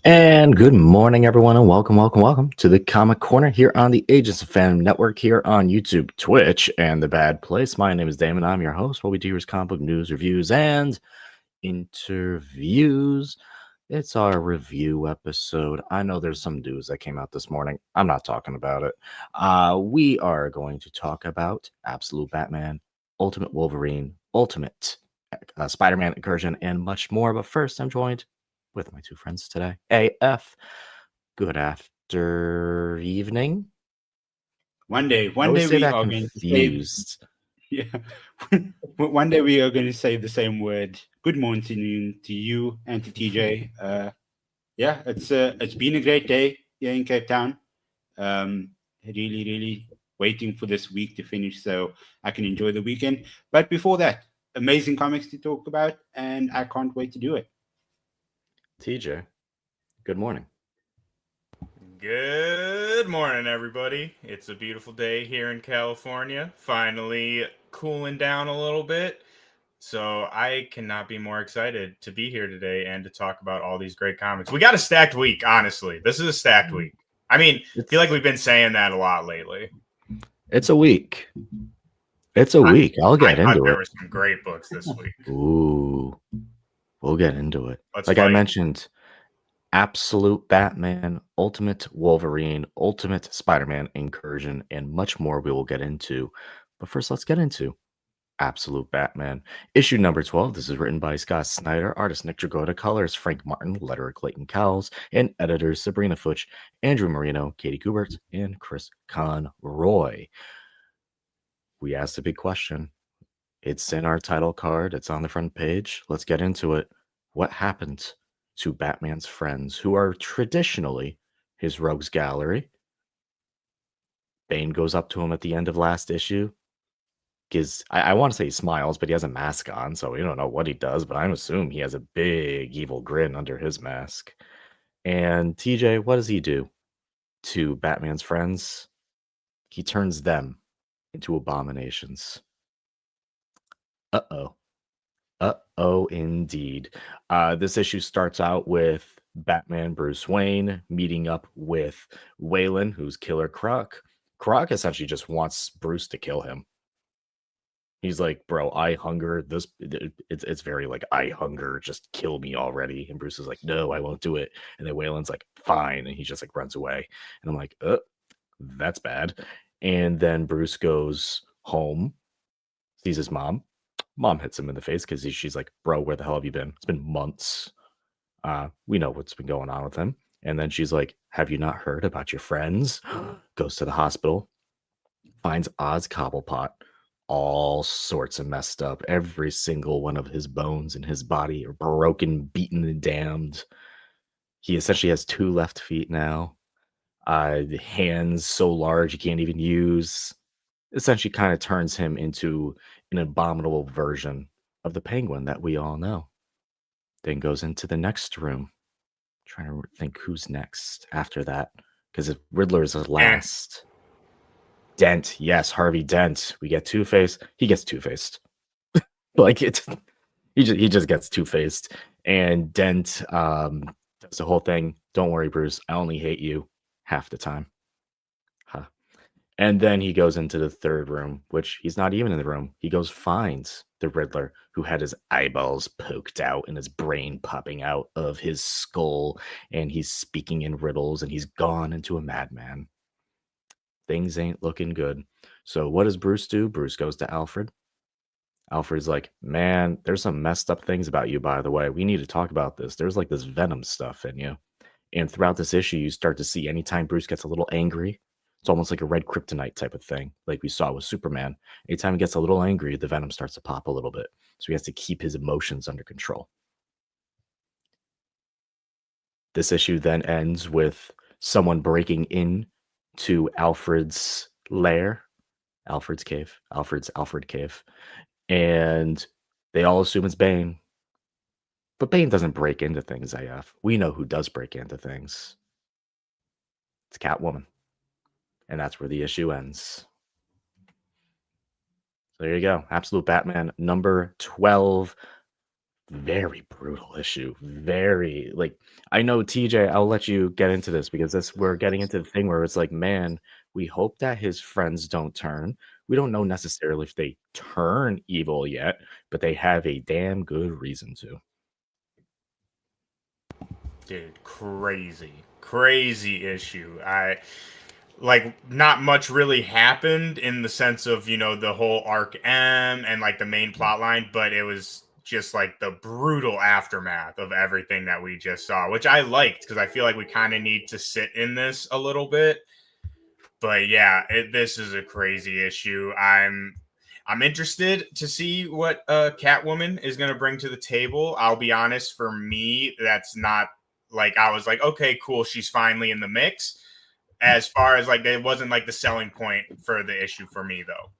And good morning, everyone, and welcome to the Comic Corner here on the Agents of Fandom Network here on YouTube, Twitch, and The Bad Place. My name is Damon. I'm your host. What we do is comic book news, reviews, and interviews. It's our review episode. I know there's some news that came out this morning. I'm not talking about it. We are going to talk about Absolute Batman, Ultimate Wolverine, Ultimate Spider-Man Incursion, and much more. But first, I'm joined with my two friends today. AF, good after evening. One day I always say we that are going to say, confused. yeah. One day we are going to say the same word. Good morning to you and to TJ. Yeah, it's been a great day here in Cape Town. Really waiting for this week to finish so I can enjoy the weekend. But before that, amazing comics to talk about, and I can't wait to do it. TJ, good morning. Good morning, everybody. It's a beautiful day here in California. Finally cooling down a little bit. So I cannot be more excited to be here today and to talk about all these great comics. We got a stacked week, honestly. This is a stacked week. I mean, I feel like we've been saying that a lot lately. It's a week. It's a week. I'll get into There it. were some great books this week. Ooh, we'll get into it. Let's like fight. I mentioned, Absolute Batman, Ultimate Wolverine, Ultimate Spider-Man Incursion, and much more we will get into. But first, let's get into Absolute Batman. Issue number 12. This is written by Scott Snyder, artist Nick Dragotta, colors Frank Martin, letterer Clayton Cowles, and editors Sabrina Futch, Andrew Marino, Katie Kubert, and Chris Conroy. We asked a big question. It's in our title card. It's on the front page. Let's get into it. What happened to Batman's friends, who are traditionally his rogues gallery? Bane goes up to him at the end of last issue. I want to say he smiles, but he has a mask on, so we don't know what he does, but I'm assuming he has a big evil grin under his mask. And TJ, what does he do to Batman's friends? He turns them into abominations. Uh-oh. Uh-oh, indeed. This issue starts out with Batman Bruce Wayne meeting up with Waylon, who's Killer Croc. Croc essentially just wants Bruce to kill him. He's like, bro, I hunger. It's very like, I hunger, just kill me already. And Bruce is like, no, I won't do it. And then Waylon's like, fine. And he just like runs away. And I'm like, that's bad. And then Bruce goes home, sees his mom. Mom hits him in the face because she's like, bro, where the hell have you been? It's been months. We know what's been going on with him. And then she's like, have you not heard about your friends? Goes to the hospital, finds Oz Cobblepot, all sorts of messed up. Every single one of his bones in his body are broken, beaten, and damned. He essentially has 2 left feet now. Hands so large he can't even use. Essentially kind of turns him into an abominable version of the Penguin that we all know. Then goes into the next room. Trying to think who's next after that. Because Riddler is the last. Dent. Yes, Harvey Dent. We get Two-Face. He gets Two-Faced. Like it. He just gets Two-Faced. And Dent does the whole thing. Don't worry, Bruce. I only hate you half the time. Huh. And then he goes into the third room, which he's not even in the room. He goes finds the Riddler, who had his eyeballs poked out and his brain popping out of his skull, and he's speaking in riddles, and he's gone into a madman. Things ain't looking good. So what does Bruce do? Bruce goes to Alfred. Alfred's like, man, there's some messed up things about you, by the way. We need to talk about this. There's like this venom stuff in you. And throughout this issue, you start to see anytime Bruce gets a little angry, it's almost like a red kryptonite type of thing, like we saw with Superman. Anytime he gets a little angry, the venom starts to pop a little bit. So he has to keep his emotions under control. This issue then ends with someone breaking in to Alfred's lair, Alfred cave. And they all assume it's Bane. But Bane doesn't break into things, AF. We know who does break into things. It's Catwoman. And that's where the issue ends. So there you go. Absolute Batman number 12. very brutal issue. Very like I know TJ, I'll let you get into this because we're getting into the thing where it's like, man, we hope that his friends don't turn. We don't know necessarily if they turn evil yet, but they have a damn good reason to. Dude, crazy issue. I like not much really happened in the sense of, you know, the whole arc M and like the main plot line, but it was just like the brutal aftermath of everything that we just saw, which I liked because I feel like we kind of need to sit in this a little bit. But yeah, this is a crazy issue. I'm interested to see what Catwoman is going to bring to the table. I'll be honest, for me, that's not like I was like, okay, cool, she's finally in the mix. As far as like, it wasn't like the selling point for the issue for me though.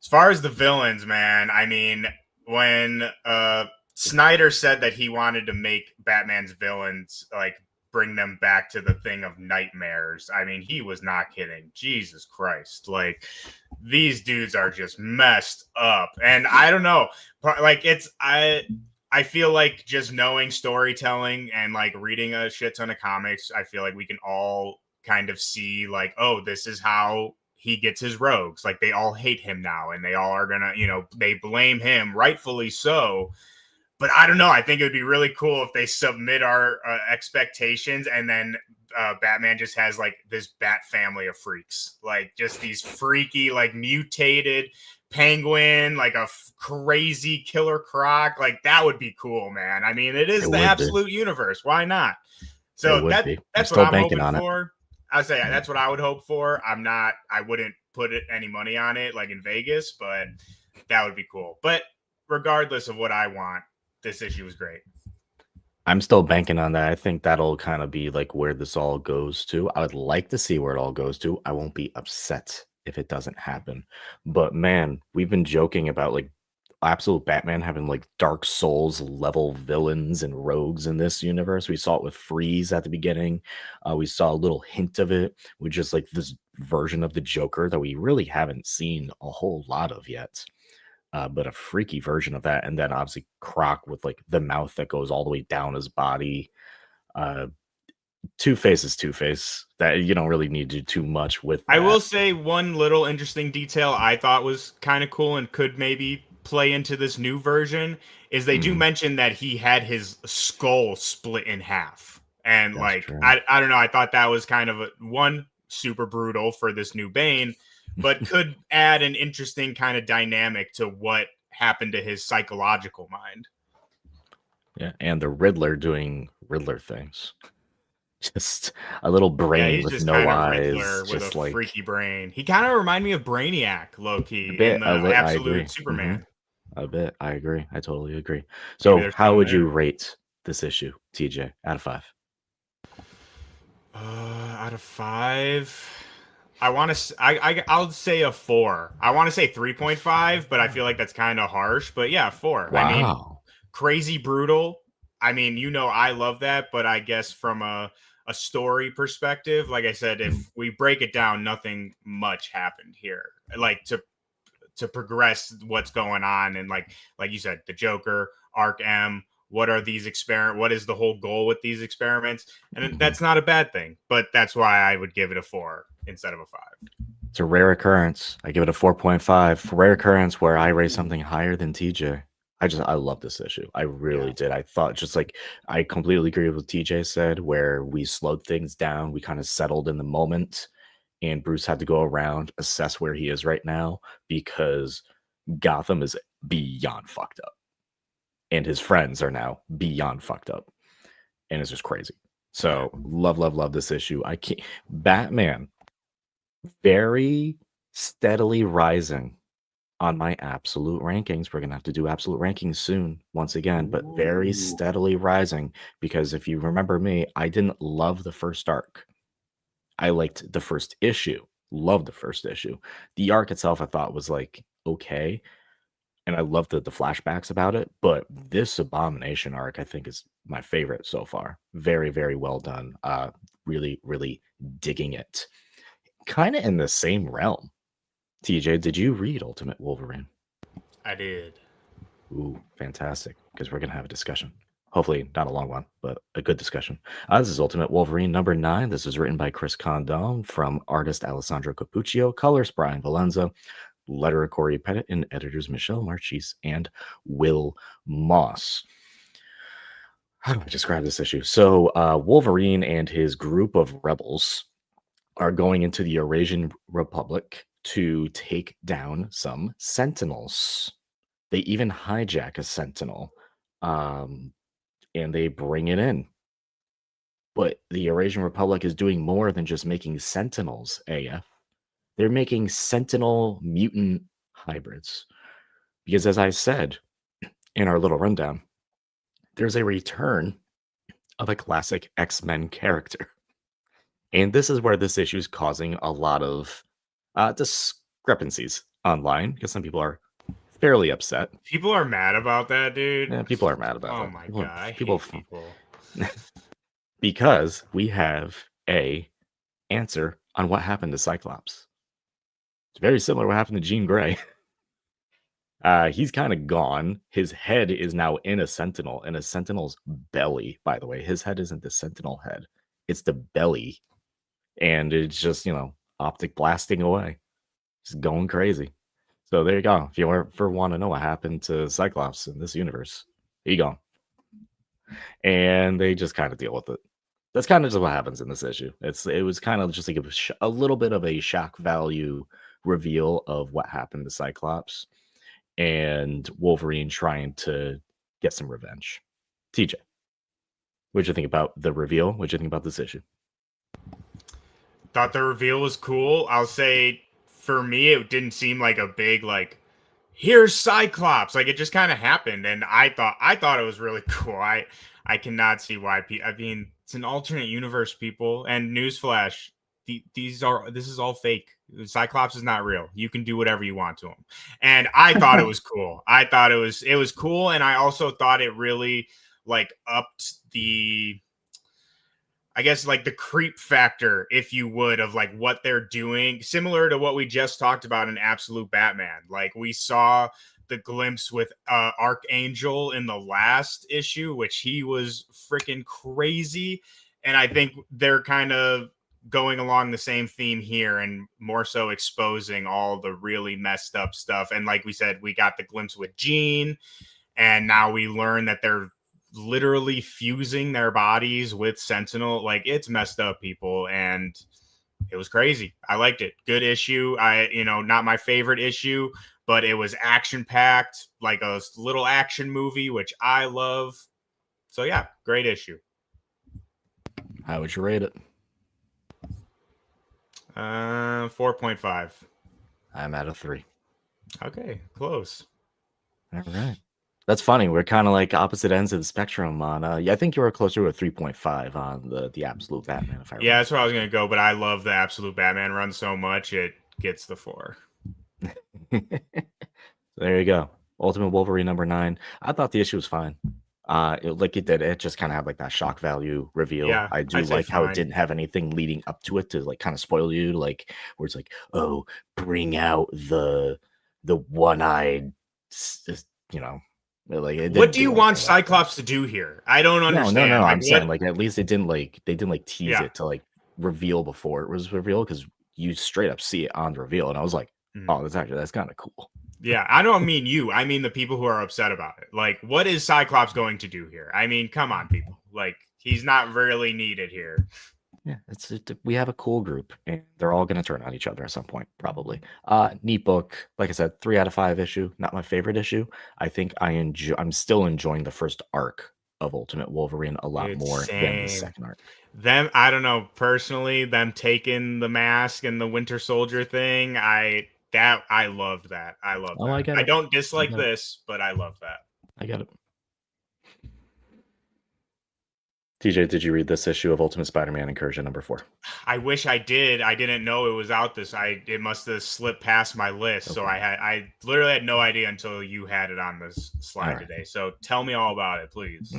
As far as the villains, man, I mean, when Snyder said that he wanted to make Batman's villains like bring them back to the thing of nightmares, I mean, he was not kidding. Jesus Christ. Like, these dudes are just messed up. And I don't know. Like, I feel like just knowing storytelling and like reading a shit ton of comics, I feel like we can all kind of see like, oh, this is how he gets his rogues. Like, they all hate him now and they all are gonna, you know, they blame him, rightfully so. But I don't know. I think it would be really cool if they submit our expectations and then Batman just has like this bat family of freaks, like just these freaky, like mutated penguin, like a crazy killer croc. Like, that would be cool, man. I mean, it is the absolute universe. Why not? So that's what I'm hoping for. I say that's what I would hope for. I wouldn't put any money on it like in Vegas, but that would be cool. But regardless of what I want, this issue was great. I'm still banking on that. I think that'll kind of be like where this all goes to. I would like to see where it all goes to. I won't be upset if it doesn't happen. But man, we've been joking about like absolute Batman having like Dark Souls level villains and rogues in this universe. We saw it with Freeze at the beginning. We saw a little hint of it with just like this version of the Joker that we really haven't seen a whole lot of yet. But a freaky version of that. And then obviously Croc with like the mouth that goes all the way down his body. Two-Face is Two-Face. That you don't really need to do too much with that. I will say one little interesting detail I thought was kind of cool and could maybe play into this new version is they do mention that he had his skull split in half. And that's like, I don't know. I thought that was kind of one super brutal for this new Bane, but could add an interesting kind of dynamic to what happened to his psychological mind. Yeah, and the Riddler doing Riddler things. Just a little brain with no eyes. Riddler with just a like freaky brain. He kind of reminded me of Brainiac, low-key, in the Absolute Superman. A bit. I agree. I totally agree. So how would you rate this issue, TJ, out of 5? Out of 5? I'll say a 4. I want to say 3.5, but I feel like that's kind of harsh. But yeah, 4. Wow. I mean, crazy brutal. I mean, you know, I love that, but I guess from a story perspective, like I said, if we break it down, nothing much happened here. Like to progress what's going on, and like you said, the Joker, Arc M. What are these experiments? What is the whole goal with these experiments? And that's not a bad thing, but that's why I would give it a 4 instead of a 5. It's a rare occurrence. I give it a 4.5. Rare occurrence where I rate something higher than TJ. I love this issue. I really did. I thought just like I completely agree with what TJ said, where we slowed things down. We kind of settled in the moment, and Bruce had to go around, assess where he is right now, because Gotham is beyond fucked up. And his friends are now beyond fucked up. And it's just crazy. So love this issue. I can't. Batman, very steadily rising on my absolute rankings. We're gonna have to do absolute rankings soon, once again, but very steadily rising, because if you remember me, I didn't love the first arc. I liked the first issue, loved the first issue. The arc itself I thought was like okay, and I loved the flashbacks about it, but this Abomination arc I think is my favorite so far. Very, very well done. Really, really digging it. Kind of in the same realm. TJ, did you read Ultimate Wolverine? I did. Ooh, fantastic, because we're going to have a discussion. Hopefully not a long one, but a good discussion. This is Ultimate Wolverine number 9. This is written by Chris Condon from artist Alessandro Capuccio, colors Brian Valenza, letterer Corey Pettit, and editors Michelle Marchese and Will Moss. How do I describe this issue? So Wolverine and his group of rebels are going into the Eurasian Republic to take down some Sentinels. They even hijack a Sentinel, and they bring it in. But the Eurasian Republic is doing more than just making Sentinels, AF. They're making Sentinel mutant hybrids. Because as I said in our little rundown, there's a return of a classic X-Men character. And this is where this issue is causing a lot of discrepancies online, because some people are fairly upset. People are mad about that, dude. Yeah, people are mad about Oh it. my god, I hate people. Because we have a answer on what happened to Cyclops. It's very similar to what happened to Jean Grey. He's kind of gone. His head is now in a Sentinel, in a Sentinel's belly, by the way. His head isn't the Sentinel head. It's the belly. And it's just, optic blasting away. Just going crazy. So there you go. If you ever want to know what happened to Cyclops in this universe, here you go. And they just kind of deal with it. That's kind of just what happens in this issue. It was kind of just like a little bit of a shock value reveal of what happened to Cyclops and Wolverine trying to get some revenge. TJ, what'd you think about the reveal? What'd you think about this issue? Thought the reveal was cool. I'll say for me, it didn't seem like a big here's Cyclops. Like it just kind of happened, and I thought it was really cool. I cannot see why people. I mean, it's an alternate universe, people. And newsflash, this is all fake. Cyclops is not real. You can do whatever you want to him. And I thought it was cool. I thought it was cool, and I also thought it really upped the, I guess, the creep factor, if you would, of what they're doing, similar to what we just talked about in Absolute Batman. We saw the glimpse with Archangel in the last issue, which he was freaking crazy. And I think they're kind of going along the same theme here, and more so exposing all the really messed up stuff. And like we said, we got the glimpse with Jean, and now we learn that they're literally fusing their bodies with Sentinel. It's messed up, people, and it was crazy. I liked it. Good issue. Not my favorite issue, but it was action packed, like a little action movie, which I love. So yeah, great issue. How would you rate it? 4.5. I'm at a 3. Okay, close. All right. That's funny. We're kind of opposite ends of the spectrum on. I think you were closer to a 3.5 on the Absolute Batman. If I remember. Yeah, that's where I was gonna go. But I love the Absolute Batman run so much it gets the 4. There you go. Ultimate Wolverine number 9. I thought the issue was fine. It just kind of had that shock value reveal. Yeah, I do like how it didn't have anything leading up to it to kind of spoil you, where it's oh, bring out the one-eyed, what do you want Cyclops to do here? I don't understand. No. I'm saying at least it didn't they didn't tease it to reveal before it was revealed, because you straight up see it on the reveal, and I was like, oh, that's kind of cool. Yeah, I don't mean you. I mean the people who are upset about it. What is Cyclops going to do here? I mean, come on, people. He's not really needed here. Yeah, we have a cool group, and they're all going to turn on each other at some point, probably. Neat book. Like I said, 3 out of 5 issue. Not my favorite issue. I think I'm still enjoying the first arc of Ultimate Wolverine a lot more than the second arc. I don't know, personally, them taking the mask and the Winter Soldier thing, I loved that. I love that. I don't dislike this, but I love that. I get it. TJ, did you read this issue of Ultimate Spider-Man Incursion number 4? I wish I did. I didn't know it was out it must have slipped past my list. Okay. So I literally had no idea until you had it on this slide today. So tell me all about it, please.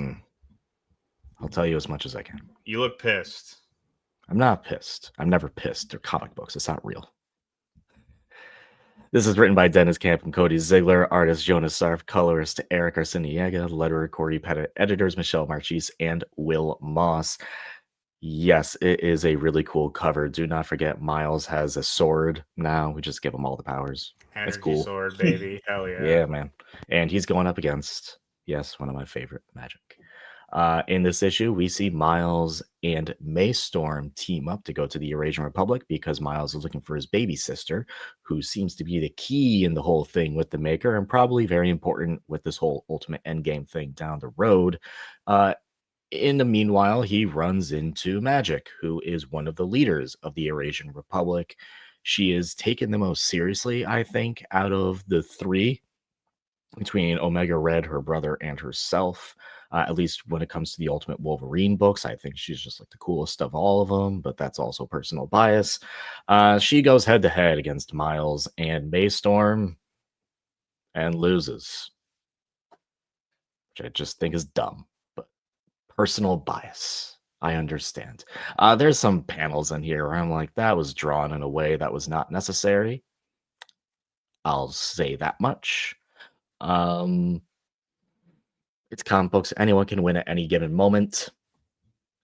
I'll tell you as much as I can. You look pissed. I'm not pissed. I'm never pissed. They're comic books. It's not real. This is written by Dennis Camp and Cody Ziegler, artist Jonas Sarf, colorist Eric Arciniega, letterer Corey Pettit, editors Michelle Marchese and Will Moss. Yes, it is a really cool cover. Do not forget Miles has a sword now. We just give him all the powers. Energy It's cool. sword, baby. Hell yeah. Yeah, man. And he's going up against, yes, one of my favorite magic. In this issue, we see Miles and Maystorm team up to go to the Eurasian Republic because Miles is looking for his baby sister, who seems to be the key in the whole thing with the Maker and probably very important with this whole ultimate endgame thing down the road. In the meanwhile, he runs into Magic, who is one of the leaders of the Eurasian Republic. She is taken the most seriously, I think, out of the three, between Omega Red, her brother, and herself. At least when it comes to the Ultimate Wolverine books, I think she's just like the coolest of all of them, but that's also personal bias. She goes head to head against Miles and Maystorm and loses, which I just think is dumb, but personal bias. I understand. There's some panels in here where I'm like, that was drawn in a way that was not necessary. I'll say that much. It's comic books. Anyone can win at any given moment.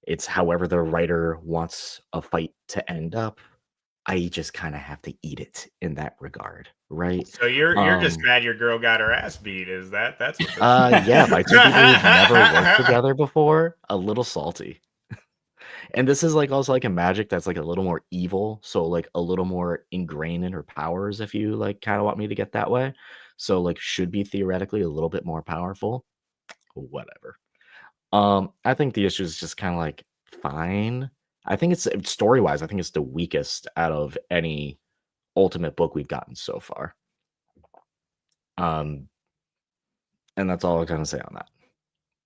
It's however the writer wants a fight to end up. I just kind of have to eat it in that regard, right? So you're just mad your girl got her ass beat? Is that's what this yeah, by two people who've never worked together before, a little salty. And this is like also like a magic that's like a little more evil, so like a little more ingrained in her powers, if you like kind of want me to get that way. So like should be theoretically a little bit more powerful. Whatever. I think the issue is just kind of like fine. I think it's story-wise, I think it's the weakest out of any ultimate book we've gotten so far. And that's all I'm gonna say on that.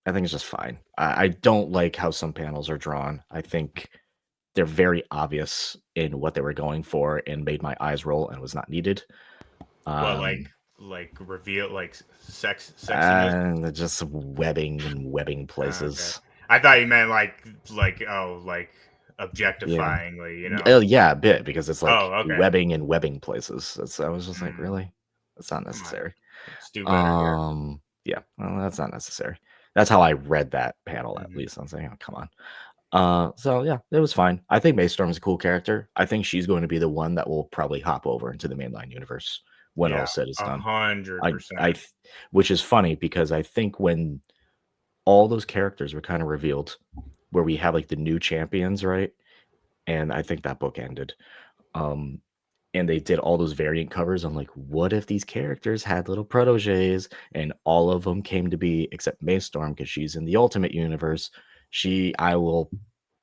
I think it's just fine. I don't like how some panels are drawn. I think they're very obvious in what they were going for and made my eyes roll and was not needed. Well, like reveal like sexiness and just webbing places. Okay. I thought you meant like objectifyingly, you know. Oh yeah, a bit, because it's like okay. webbing places. I was just like, really? That's not necessary. Let's do better here. Yeah, well, that's not necessary. That's how I read that panel, at least. I'm saying, oh, come on. So yeah, it was fine. I think Maystorm's a cool character. I think she's going to be the one that will probably hop over into the mainline universe when all said is done. 100%. Which is funny because I think when all those characters were kind of revealed, where we have like the new champions, right? And I think that book ended. And they did all those variant covers. I'm like, what if these characters had little proteges and all of them came to be except Maystorm, because she's in the Ultimate Universe. I will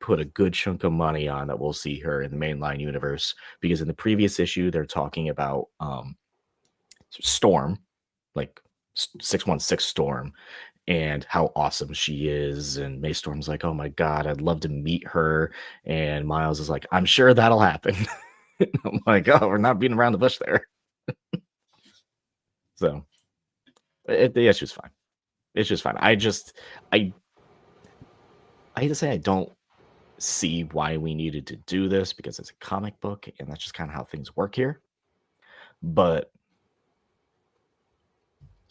put a good chunk of money on that we'll see her in the mainline universe, because in the previous issue they're talking about Storm, like 616 Storm, and how awesome she is. And Maystorm's like, oh my god, I'd love to meet her. And Miles is like, I'm sure that'll happen. I'm like, oh, we're not beating around the bush there. So the issue's fine. It's just fine. I hate to say I don't see why we needed to do this, because it's a comic book and that's just kind of how things work here. But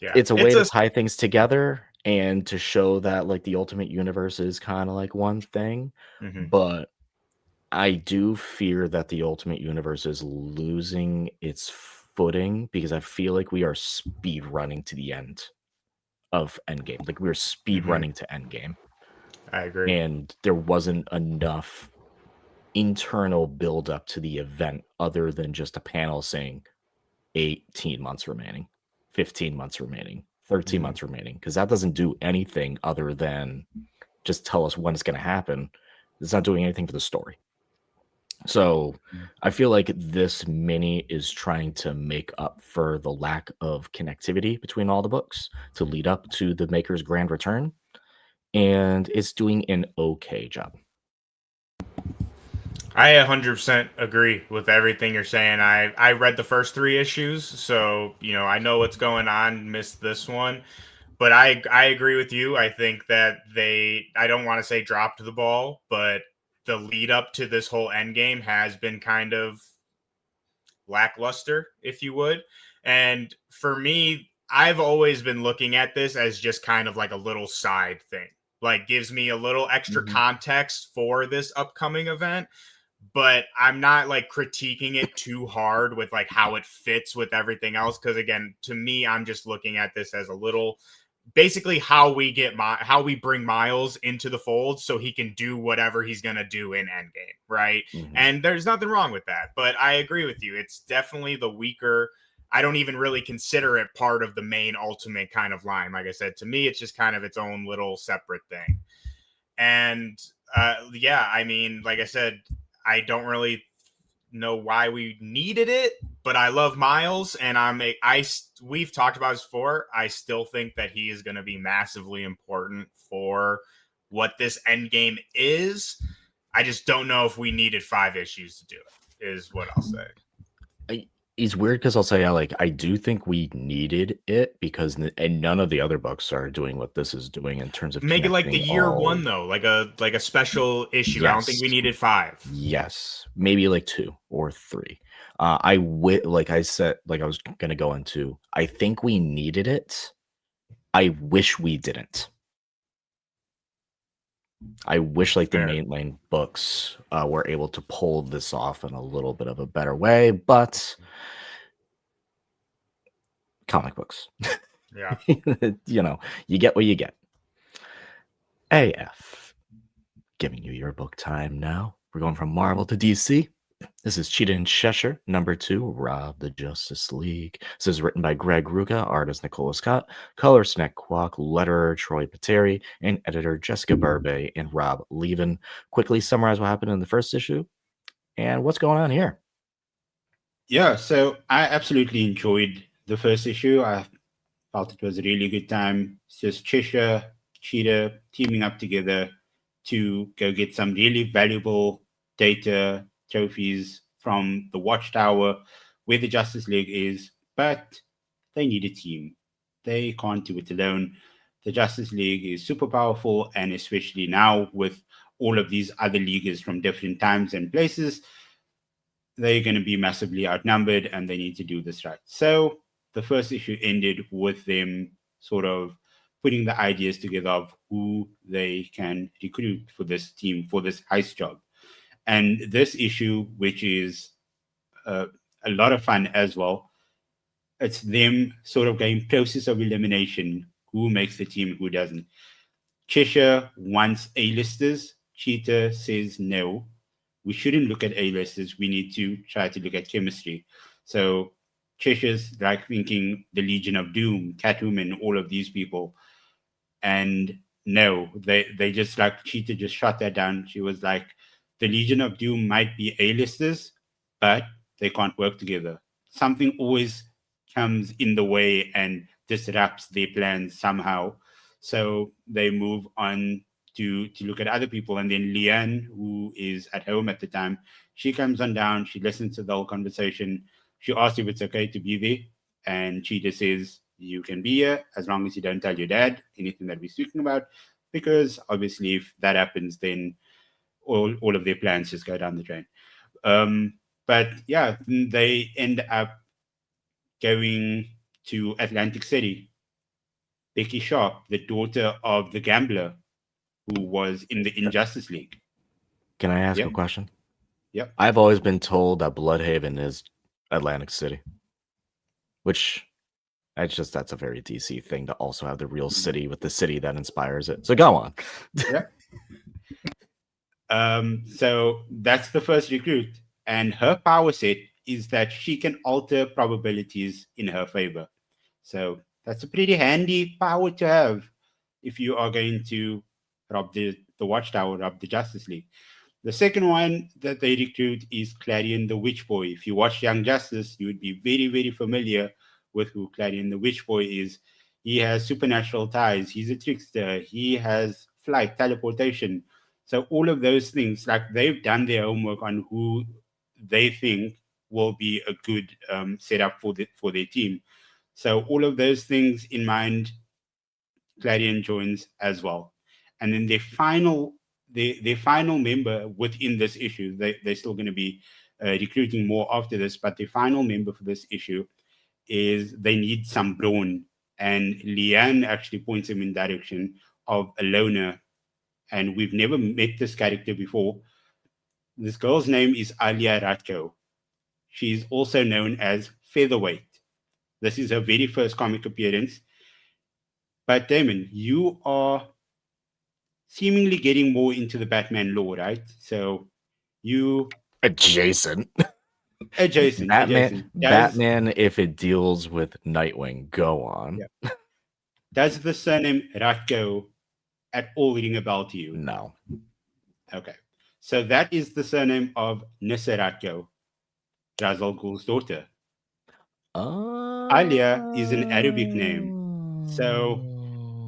yeah, it's a way to tie things together and to show that like the Ultimate Universe is kind of like one thing. But I do fear that the Ultimate Universe is losing its footing, because I feel like we are speed running to the end of Endgame. Like we're speed running to Endgame. I agree. And there wasn't enough internal build up to the event other than just a panel saying 18 months remaining, 15 months remaining, 13 months remaining, because that doesn't do anything other than just tell us when it's going to happen. It's not doing anything for the story. So I feel like this mini is trying to make up for the lack of connectivity between all the books to lead up to the Maker's grand return. And it's doing an okay job. I 100% agree with everything you're saying. I read the first 3 issues, so I know what's going on. Missed this one, but I agree with you. I think that I don't want to say dropped the ball, but the lead up to this whole end game has been kind of lackluster, if you would. And for me, I've always been looking at this as just kind of like a little side thing, like gives me a little extra context for this upcoming event. But I'm not like critiquing it too hard with like how it fits with everything else. Cause again, to me, I'm just looking at this as a little basically how we bring Miles into the fold so he can do whatever he's gonna do in Endgame, right? And there's nothing wrong with that. But I agree with you. It's definitely the weaker. I don't even really consider it part of the main ultimate kind of line. Like I said, to me, it's just kind of its own little separate thing. And yeah, I mean, like I said, I don't really know why we needed it, but I love Miles, and we've talked about this before. I still think that he is going to be massively important for what this end game is. I just don't know if we needed 5 issues to do it, is what I'll say. It's weird because I'll say I do think we needed it because and none of the other books are doing what this is doing in terms of make it like the year all... 1 though, like a special issue. Yes. I don't think we needed 5. Yes, maybe like 2 or 3. Like I said, like I was gonna go into. I think we needed it. I wish we didn't. I wish like the mainline books were able to pull this off in a little bit of a better way, but comic books. Yeah. You know, you get what you get. AF. Giving you your book time now. We're going from Marvel to DC. This is Cheetah in Cheshire, number 2, Rob the Justice League. This is written by Greg Rucka, artist Nicola Scott, color Snack Kwok, letterer Troy Pateri, and editor Jessica Burbe and Rob Levin. Quickly summarize what happened in the first issue and what's going on here. Yeah, so I absolutely enjoyed the first issue. I felt it was a really good time. It's just Cheshire, Cheetah teaming up together to go get some really valuable data trophies from the Watchtower where the Justice League is, but they need a team. They can't do it alone. The Justice League is super powerful, and especially now with all of these other leaguers from different times and places, they're going to be massively outnumbered, and they need to do this right. So the first issue ended with them sort of putting the ideas together of who they can recruit for this team, for this heist job. And this issue, which is a lot of fun as well, it's them sort of going process of elimination, who makes the team, who doesn't. Cheshire wants A-listers. Cheetah says no. We shouldn't look at A-listers. We need to try to look at chemistry. So Cheshire's like thinking the Legion of Doom, Catwoman, all of these people. And no, they just like, Cheetah just shot that down. She was like, the Legion of Doom might be A-listers, but they can't work together. Something always comes in the way and disrupts their plans somehow. So they move on to look at other people. And then Leanne, who is at home at the time, she comes on down. She listens to the whole conversation. She asks if it's okay to be there. And Cheetah says, you can be here as long as you don't tell your dad anything that we're speaking about. Because obviously if that happens, then all of their plans just go down the drain. But yeah, they end up going to Atlantic City. Becky Sharp, the daughter of the gambler who was in the Injustice League. Can I ask a question? Yep. I've always been told that Bloodhaven is Atlantic City, which that's a very DC thing to also have the real city with the city that inspires it. So go on. Yeah. So that's the first recruit, and her power set is that she can alter probabilities in her favor. So that's a pretty handy power to have if you are going to rob the Watchtower, rob the Justice League. The second one that they recruit is Clarion the Witch Boy. If you watch Young Justice, you would be very, very familiar with who Clarion the Witch Boy is. He has supernatural ties. He's a trickster. He has flight, teleportation. So all of those things, like they've done their homework on who they think will be a good setup for their team. So all of those things in mind, Clarion joins as well. And then their final member within this issue, they're still going to be recruiting more after this. But the final member for this issue is they need some brawn, and Leanne actually points him in direction of a loner, and we've never met this character before. This girl's name is Alia Ratko. She's also known as Featherweight. This is her very first comic appearance. But Damon, you are seemingly getting more into the Batman lore, right? So you Adjacent. adjacent. Batman, if it deals with Nightwing, go on. Yeah. Does the surname Ratko at all ring a bell to you? No. Okay. So that is the surname of Nissa Ratko, Ra's al Ghul's daughter. Alia is an Arabic name. So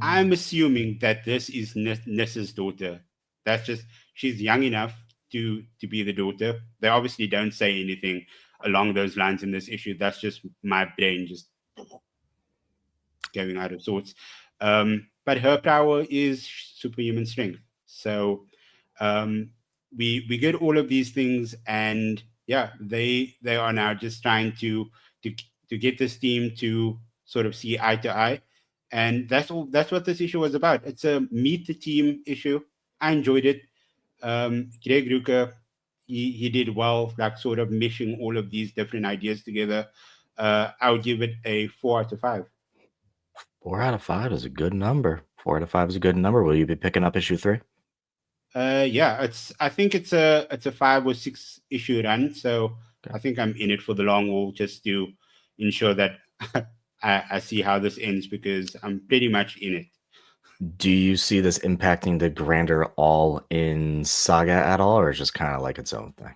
I'm assuming that this is Nissa's daughter. That's just, she's young enough to be the daughter. They obviously don't say anything along those lines in this issue. That's just my brain just going out of sorts. But her power is superhuman strength. So we get all of these things, and yeah, they are now just trying to get this team to sort of see eye to eye. And that's what this issue was about. It's a meet the team issue. I enjoyed it. Greg Rucka, he did well, like sort of meshing all of these different ideas together. I would give it a 4 out of 5. 4 out of 5 is a good number. 4 out of 5 is a good number. Will you be picking up issue 3? Yeah, I think it's a 5 or 6 issue run. So okay. I think I'm in it for the long haul, just to ensure that I see how this ends, because I'm pretty much in it. Do you see this impacting the grander All In saga at all, or is it just kind of like its own thing?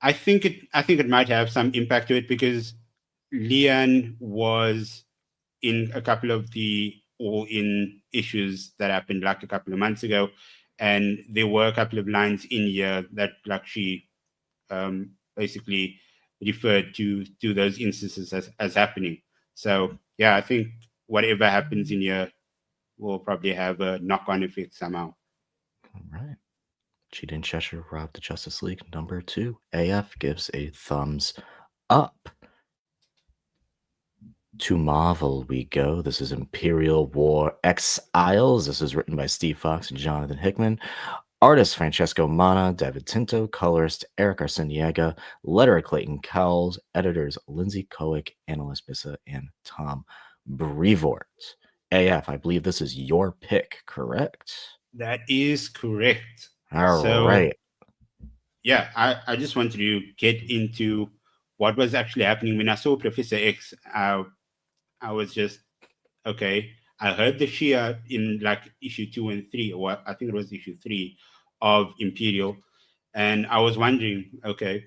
I think it might have some impact to it, because Leanne was in a couple of the All In issues that happened like a couple of months ago, and there were a couple of lines in here that like she basically referred to those instances as happening. So yeah, I think whatever happens in here will probably have a knock-on effect somehow. All right. Cheetah and Cheshire robbed the Justice League number 2. AF gives a thumbs up. To Marvel we go. This is Imperial War Exiles. This is written by Steve Fox and Jonathan Hickman. Artist Francesco Mana, David Tinto, colorist Eric Arciniega, letterer Clayton Cowles, editors Lindsay Koick, Anna Bissa, and Tom Brevoort. AF, I believe this is your pick, correct? That is correct. All right. Yeah, I just wanted to get into what was actually happening. When I saw Professor X, I was just, okay, I heard the Shia in like issue 2 and 3, or I think it was issue 3 of Imperial. And I was wondering, okay,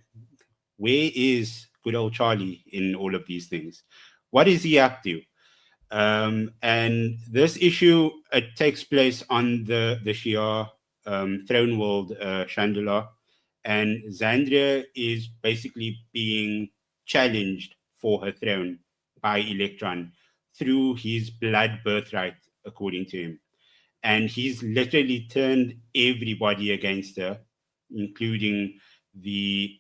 where is good old Charlie in all of these things? What is he up to? And this issue, it takes place on the Shia throne world Chandela. And Xandria is basically being challenged for her throne by Electron through his blood birthright, according to him. And he's literally turned everybody against her, including the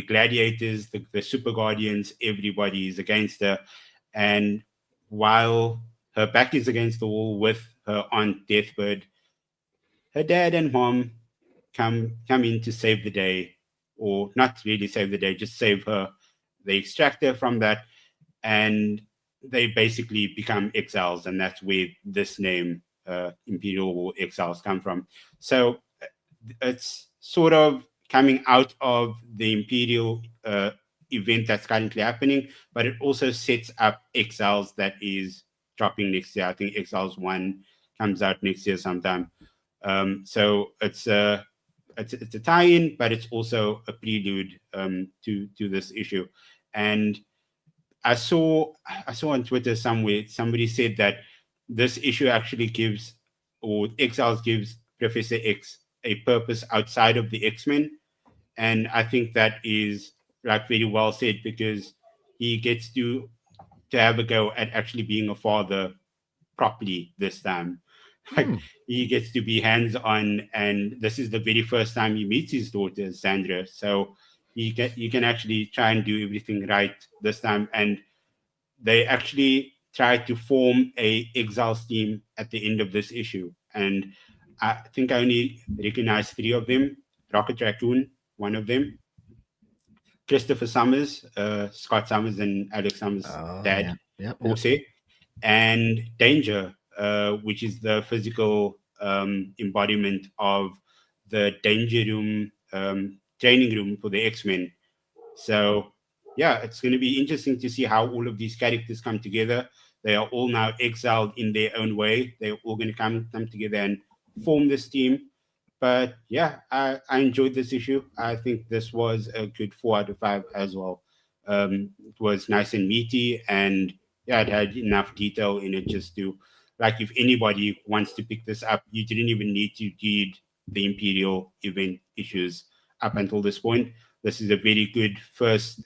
gladiators, the super guardians. Everybody is against her. And while her back is against the wall with her aunt Deathbird, her dad and mom come in to save the day, or not really save the day, just save her. They extract her from that, and they basically become exiles, and that's where this name Imperial War Exiles come from. So it's sort of coming out of the Imperial event that's currently happening, but it also sets up Exiles that is dropping next year. I think Exiles 1 comes out next year sometime. So it's a tie-in, but it's also a prelude to this issue. And I saw on Twitter somewhere, somebody said that this issue actually gives, or Exiles gives Professor X a purpose outside of the X-Men. And I think that is like very well said, because he gets to have a go at actually being a father properly this time. Like, he gets to be hands-on, and this is the very first time he meets his daughter, Sandra. So you can actually try and do everything right this time. And they actually tried to form a Exiles team at the end of this issue. And I think I only recognize 3 of them. Rocket Raccoon, one of them. Christopher Summers, Scott Summers and Alex Summers' dad, Jose, and Danger, which is the physical embodiment of the Danger Room training room for the X-Men. So, yeah, it's going to be interesting to see how all of these characters come together. They are all now exiled in their own way. They're all going to come together and form this team. But yeah, I enjoyed this issue. I think this was a good 4 out of 5 as well. It was nice and meaty, and yeah, it had enough detail in it just to, like, if anybody wants to pick this up, you didn't even need to read the Imperial event issues up until this point. This is a very good first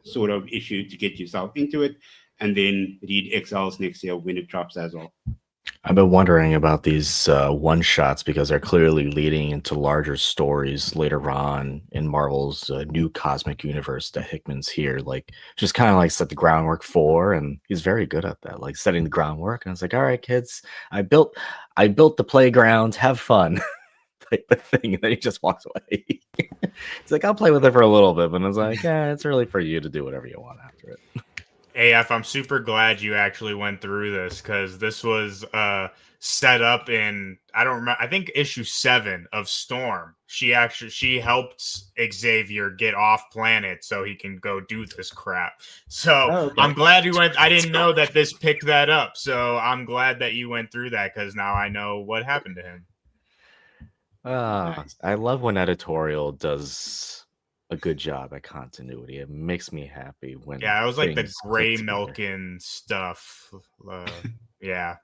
sort of issue to get yourself into it, and then read Exiles next year when it drops as well. I've been wondering about these one-shots because they're clearly leading into larger stories later on in Marvel's new cosmic universe that Hickman's here. Like, just kind of like set the groundwork for, and he's very good at that, like setting the groundwork. And I was like, all right, kids, I built the playground, have fun. Like the thing, and then he just walks away. He's like, I'll play with it for a little bit, but I was like, yeah, it's really for you to do whatever you want after it. AF, I'm super glad you actually went through this, because this was set up in, I don't remember, I think issue 7 of Storm. She helped Xavier get off planet so he can go do this crap. So I'm glad you went. I didn't know that this picked that up. So I'm glad that you went through that, because now I know what happened to him. Nice. I love when editorial does a good job at continuity. It makes me happy when it was like the things gray click together. milking stuff. Yeah.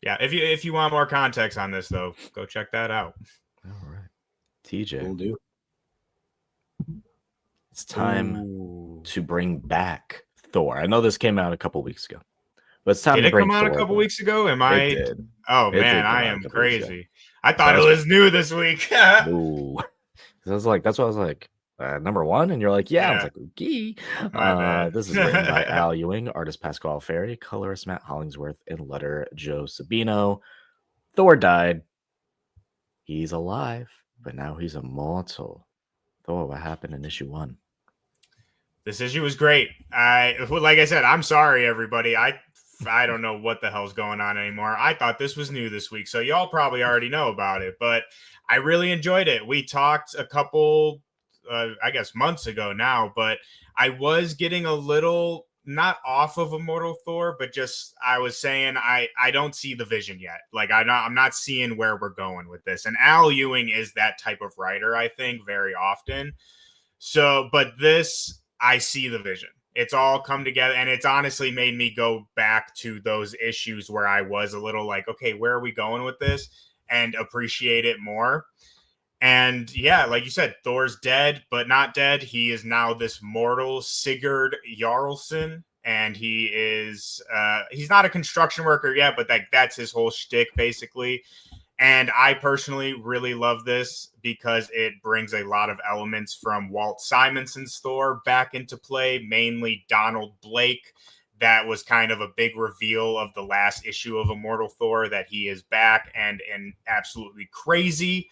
If you want more context on this, though, go check that out. All right, TJ, Will do. It's time to bring back Thor. I know this came out a couple weeks ago, but it's time Did to it bring come out Thor a couple back. weeks ago? It did. Oh, It did man, come I out a am couple weeks ago. crazy. I thought it was new this week. Ooh. I was like, that's what I was like. Number 1, and you're like, yeah. I was like, okay. My bad. This is written by Al Ewing, artist Pascal Ferry, colorist Matt Hollingsworth, and letter Joe Sabino. Thor died. He's alive, but now he's immortal. Thor, what happened in issue 1? This issue was great. Like I said, I'm sorry, everybody. I don't know what the hell's going on anymore. I thought this was new this week, so y'all probably already know about it, but I really enjoyed it. We talked a couple, I guess, months ago now, but I was getting a little, not off of Immortal Thor, but just, I was saying, I don't see the vision yet. Like, I'm not seeing where we're going with this. And Al Ewing is that type of writer, I think, very often. So, but this, I see the vision. It's all come together, and it's honestly made me go back to those issues where I was a little like, okay, where are we going with this? And appreciate it more. And yeah, like you said, Thor's dead, but not dead. He is now this mortal Sigurd Jarlson, and he is he's not a construction worker yet, but that's his whole shtick, basically. And I personally really love this because it brings a lot of elements from Walt Simonson's Thor back into play, mainly Donald Blake. That was kind of a big reveal of the last issue of Immortal Thor, that he is back and absolutely crazy.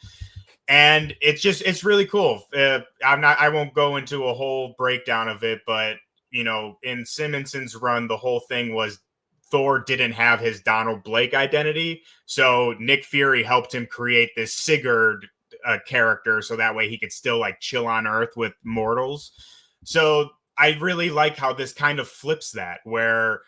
And it's really cool. I won't go into a whole breakdown of it, but in Simonson's run, the whole thing was Thor didn't have his Donald Blake identity. So Nick Fury helped him create this Sigurd character, so that way he could still like chill on Earth with mortals. So I really like how this kind of flips that, where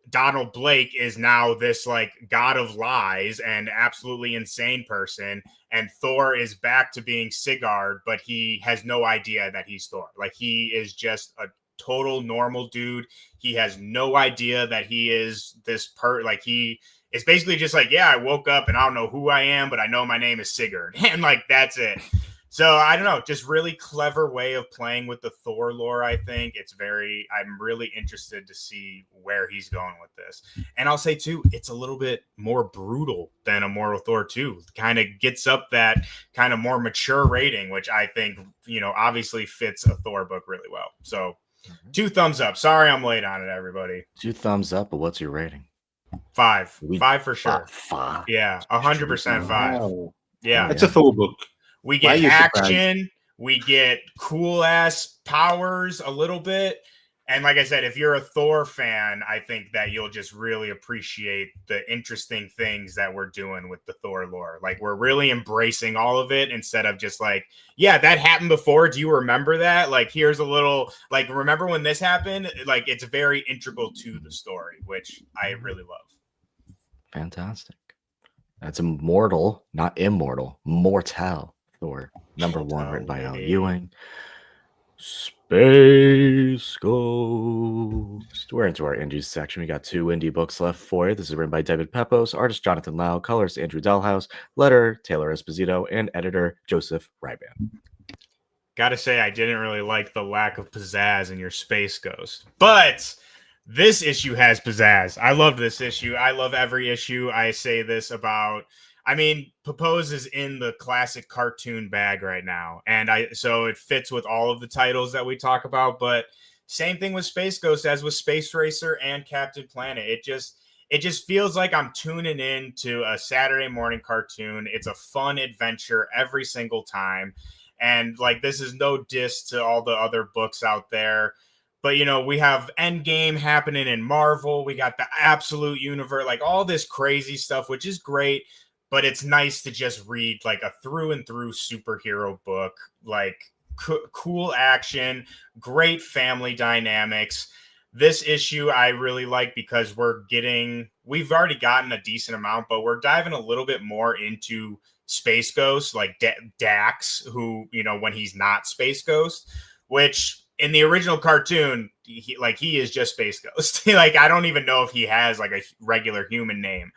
Donald Blake is now this like god of lies and absolutely insane person, and Thor is back to being Sigurd, but he has no idea that he's Thor. Like, he is just a total normal dude. He has no idea that he is this like, he is basically just like, yeah, I woke up and I don't know who I am, but I know my name is Sigurd. And like, that's it. So I don't know, just really clever way of playing with the Thor lore. I think I'm really interested to see where he's going with this. And I'll say too, it's a little bit more brutal than Immortal Thor 2. Kind of gets up that kind of more mature rating, which I think, obviously fits a Thor book really well. So 2 thumbs up. Sorry I'm late on it, everybody. 2 thumbs up, but what's your rating? 5. 5 for sure. 5. Yeah, 100% 5. Wow. Yeah. It's a Thor book. We Why are get you action, surprised? we get cool ass powers a little bit. And like I said, if you're a Thor fan, I think that you'll just really appreciate the interesting things that we're doing with the Thor lore. Like, we're really embracing all of it instead of just like, yeah, that happened before. Do you remember that? Like, here's a little, like, remember when this happened? Like, it's very integral to the story, which I really love. Fantastic. That's immortal, not immortal. Mortal Thor. Number 1, written by Al Ewing. Space Ghost. We're into our indie section. We got 2 indie books left for you. This is written by David Pepos, artist Jonathan Lau, colorist Andrew Delhouse, letter Taylor Esposito, and editor Joseph Ryban. Gotta say, I didn't really like the lack of pizzazz in your Space Ghost, but this issue has pizzazz. I love this issue. I love every issue. I say this about, Pepose is in the classic cartoon bag right now. And so it fits with all of the titles that we talk about, but same thing with Space Ghost as with Space Racer and Captain Planet. It just feels like I'm tuning in to a Saturday morning cartoon. It's a fun adventure every single time. And like, this is no diss to all the other books out there. But, we have Endgame happening in Marvel. We got the Absolute Universe, like all this crazy stuff, which is great. But it's nice to just read like a through and through superhero book, like cool action, great family dynamics. This issue I really like because we've already gotten a decent amount, but we're diving a little bit more into Space Ghost, like Dax, who, when he's not Space Ghost, which in the original cartoon, he is just Space Ghost. Like, I don't even know if he has like a regular human name.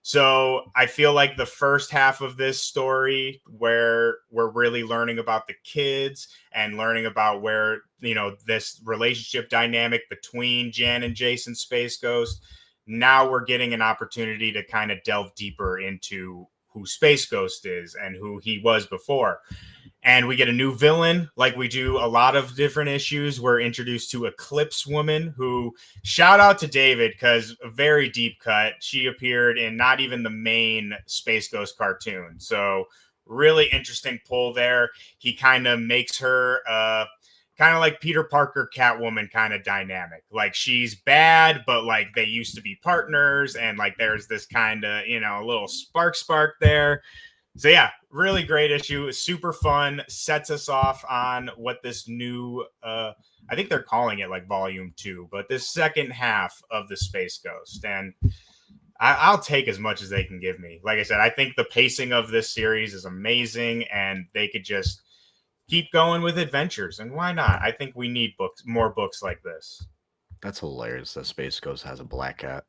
So I feel like the first half of this story, where we're really learning about the kids and learning about where, this relationship dynamic between Jan and Jason Space Ghost, now we're getting an opportunity to kind of delve deeper into who Space Ghost is and who he was before. And we get a new villain, like we do a lot of different issues. We're introduced to Eclipse Woman, who, shout out to David, because a very deep cut. She appeared in not even the main Space Ghost cartoon. So really interesting pull there. He kind of makes her kind of like Peter Parker, Catwoman kind of dynamic. Like, she's bad, but like they used to be partners. And like there's this kind of, a little spark there. So yeah, really great issue. Super fun. Sets us off on what this new, I think they're calling it like volume 2, but this second half of the Space Ghost. And I'll take as much as they can give me. Like I said, I think the pacing of this series is amazing, and they could just keep going with adventures. And why not? I think we need more books like this. That's hilarious that Space Ghost has a black cat.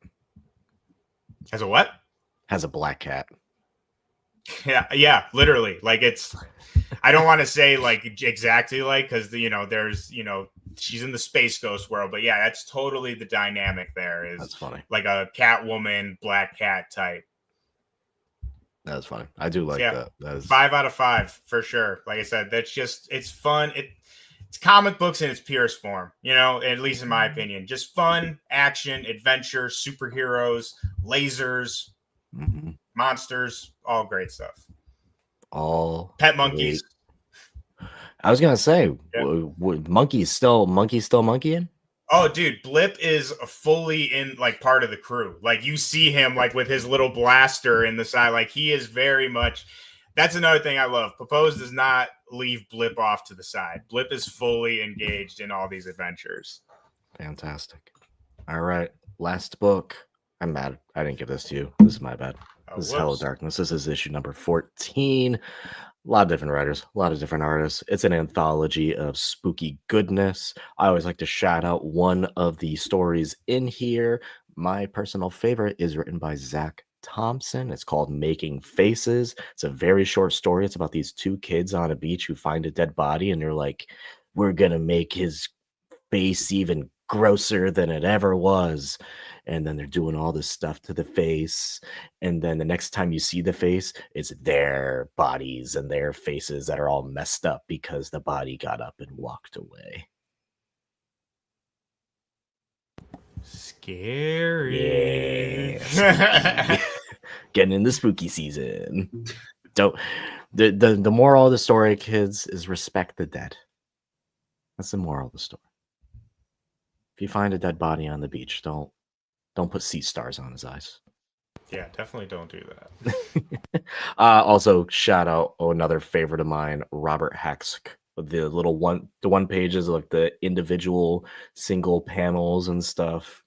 Has a what? Has a black cat. Yeah, literally. Like, it's, I don't want to say like exactly like, because there's she's in the Space Ghost world, but yeah, that's totally the dynamic there. Is That's funny. Like a Catwoman, black cat type. That's funny. I do like that. That is 5 out of 5 for sure. Like I said, it's fun. It's comic books in its purest form, at least in my opinion. Just fun, action, adventure, superheroes, lasers, monsters, all great stuff. All pet monkeys. I was gonna say, monkeys still monkeying? Oh, dude, Blip is fully in like part of the crew. Like, you see him like with his little blaster in the side. Like, he is very much. That's another thing I love. Pepose does not leave Blip off to the side. Blip is fully engaged in all these adventures. Fantastic. All right, last book. I'm mad I didn't give this to you. This is my bad. This is Hello Darkness. This is issue number 14. A lot of different writers, a lot of different artists. It's an anthology of spooky goodness. I always like to shout out one of the stories in here. My personal favorite is written by Zach Thompson. It's called Making Faces. It's a very short story. It's about these two kids on a beach who find a dead body, and they're like, we're going to make his face even grosser than it ever was. And then they're doing all this stuff to the face. And then the next time you see the face, it's their bodies and their faces that are all messed up because the body got up and walked away. Scary. Yeah, getting in the spooky season. Don't the moral of the story, kids, is respect the dead. That's the moral of the story. If you find a dead body on the beach, don't put sea stars on his eyes. Yeah, definitely don't do that. Also, shout out another favorite of mine, Robert Hex. The one pages, like the individual single panels and stuff.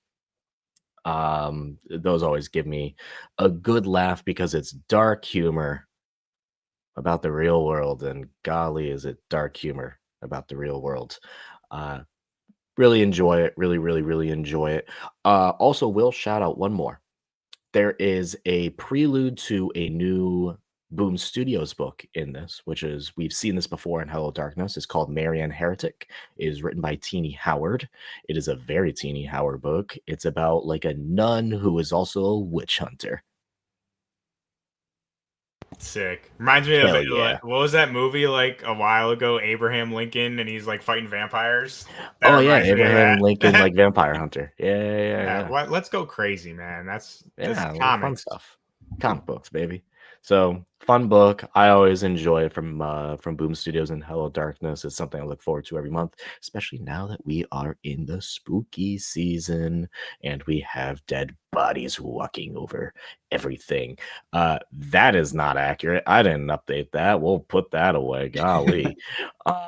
Those always give me a good laugh because it's dark humor about the real world, and golly, is it dark humor about the real world. Really enjoy it. Really enjoy it. Also, will shout out one more. There is a prelude to a new Boom Studios book in this, which is, we've seen this before in Hello Darkness. It's called Marianne Heretic. It is written by Teenie Howard. It is a very Teenie Howard book. It's about like a nun who is also a witch hunter. Sick. Reminds me of Hell it, yeah. like, what was that movie like a while ago? Abraham Lincoln, and he's like fighting vampires. Oh yeah, reminds me of Abraham that. Lincoln, like vampire hunter. Yeah. What? Let's go crazy, man. That's Fun comics. stuff. Comic books, baby. So fun book. I always enjoy it from Boom Studios and Hello Darkness. It's something I look forward to every month, especially now that we are in the spooky season and we have dead bodies walking over everything. That is not accurate. I didn't update that. We'll put that away. Golly.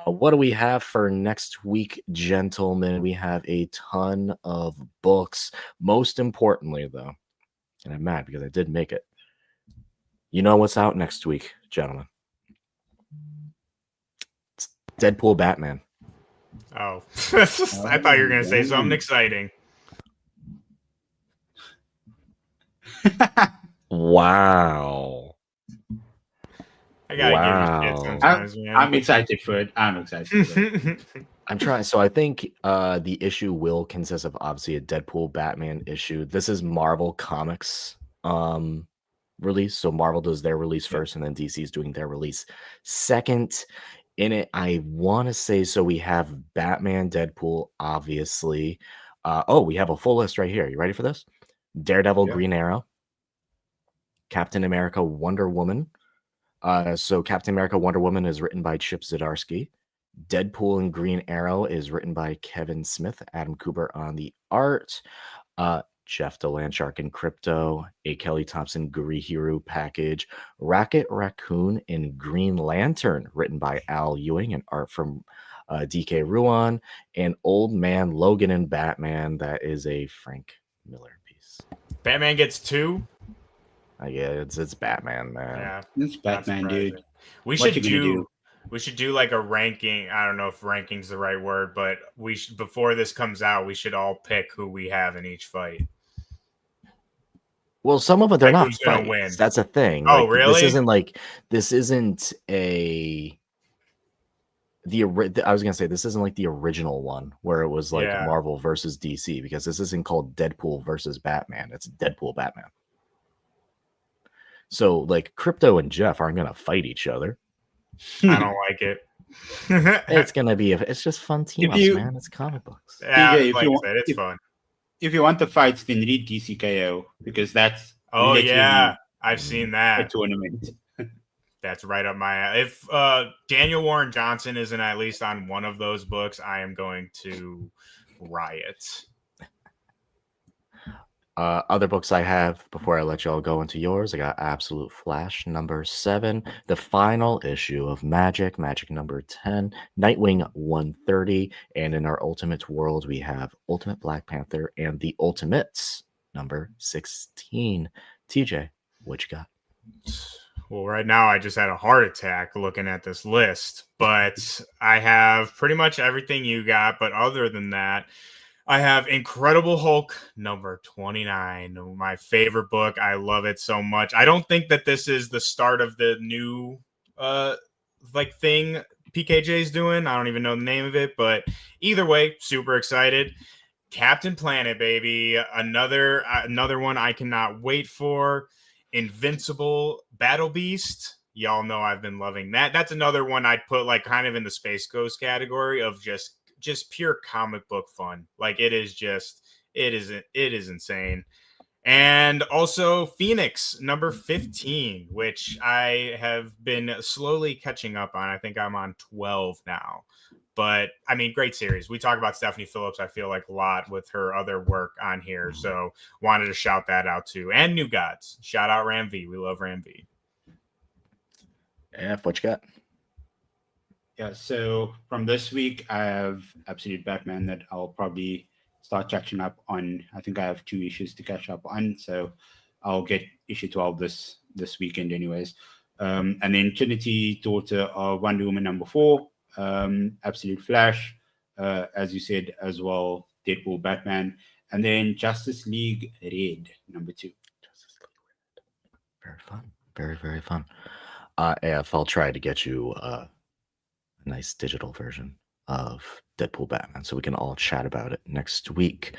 What do we have for next week, gentlemen? We have a ton of books. Most importantly, though, and I'm mad because I did make it. You know what's out next week, gentlemen? It's Deadpool Batman. Oh, I thought you were going to say something exciting. Wow. I gotta give you shit sometimes, man. I'm excited for it. I'm trying. So I think the issue will consist of obviously a Deadpool Batman issue. This is Marvel Comics release. So Marvel does their release first, and then DC is doing their release second. In it, I want to say, so we have Batman, Deadpool, obviously. We have a full list right here. You ready for this? Daredevil, Green Arrow, Captain America, Wonder Woman. So Captain America, Wonder Woman is written by Chip Zdarsky. Deadpool and Green Arrow is written by Kevin Smith, Adam Cooper on the art. Jeff DeLandshark and Crypto, A. Kelly Thompson, Gurihiru package, Rocket Raccoon and Green Lantern, written by Al Ewing and art from DK Ruan, and Old Man Logan and Batman, that is a Frank Miller piece. Batman gets 2? Yeah, it's Batman, man. Yeah, it's Batman, dude. We should do like a ranking. I don't know if ranking's the right word, but we should, before this comes out, we should all pick who we have in each fight. Well, some of it they're like not who's gonna fights. win. That's a thing. Oh, like, really? This isn't a I was gonna say this isn't like the original one where it was like Marvel versus DC, because this isn't called Deadpool versus Batman. It's Deadpool Batman. So like Crypto and Jeff aren't gonna fight each other. I don't like it. It's gonna be it's just fun team ups, man. It's comic books. Yeah, it's fun. If you want the fights, then read DCKO, because that's I've seen that a tournament. That's right up my alley. If Daniel Warren Johnson isn't at least on one of those books, I am going to riot. Other books I have before I let y'all go into yours, I got Absolute Flash number 7, the final issue of Magic number 10, Nightwing 130, and in our Ultimate World we have Ultimate Black Panther and the Ultimates number 16. TJ, what you got? Well, right now I just had a heart attack looking at this list, but I have pretty much everything you got. But other than that, I have Incredible Hulk number 29, my favorite book. I love it so much. I don't think that this is the start of the new thing PKJ's doing. I don't even know the name of it, but either way, super excited. Captain Planet, baby. Another one I cannot wait for. Invincible Battle Beast. Y'all know I've been loving that. That's another one I'd put like kind of in the Space Ghost category of just pure comic book fun. Like it is insane. And also Phoenix number 15, which I have been slowly catching up on. I think I'm on 12 now. But I mean, great series. We talk about Stephanie Phillips, I feel like, a lot with her other work on here. So wanted to shout that out too. And New Gods. Shout out Ram V. We love Ram V. Yeah, what you got? Yeah, so from this week, I have Absolute Batman that I'll probably start catching up on. I think I have 2 issues to catch up on, so I'll get issue 12 this weekend anyways. And then Trinity, daughter of Wonder Woman number 4, Absolute Flash, as you said as well, Deadpool, Batman, and then Justice League Red number 2. Justice League Red. Very fun. Very, very fun. AF, I'll try to get you a nice digital version of Deadpool Batman so we can all chat about it next week.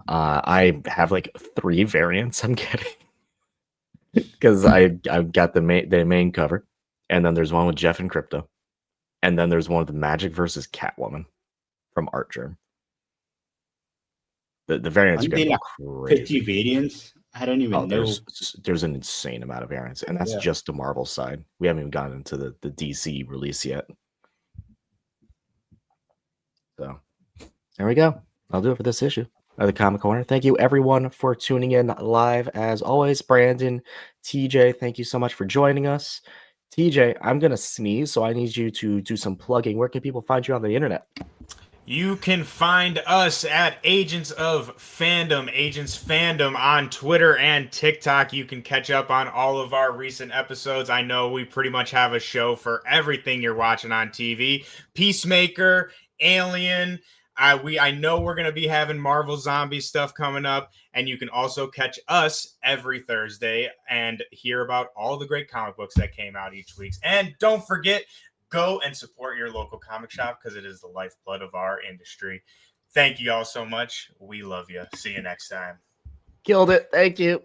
I have like 3 variants I'm getting because I've got the main cover, and then there's one with Jeff and Crypto, and then there's one with the Magic versus Catwoman from Art Germ. The variants are going to be crazy. 50 variants? I don't even know. There's an insane amount of variants, and that's just the Marvel side. We haven't even gotten into the DC release yet. So there we go. I'll do it for this issue of the Comic Corner. Thank you everyone for tuning in live. As always, Brandon, TJ, thank you so much for joining us. TJ, I'm going to sneeze, so I need you to do some plugging. Where can people find you on the internet? You can find us at Agents of Fandom, Agents Fandom on Twitter and TikTok. You can catch up on all of our recent episodes. I know we pretty much have a show for everything you're watching on TV. Peacemaker, Alien. I know we're going to be having Marvel Zombie stuff coming up, and you can also catch us every Thursday and hear about all the great comic books that came out each week. And don't forget, go and support your local comic shop because it is the lifeblood of our industry. Thank you all so much. We love you. See you next time. Killed it. Thank you.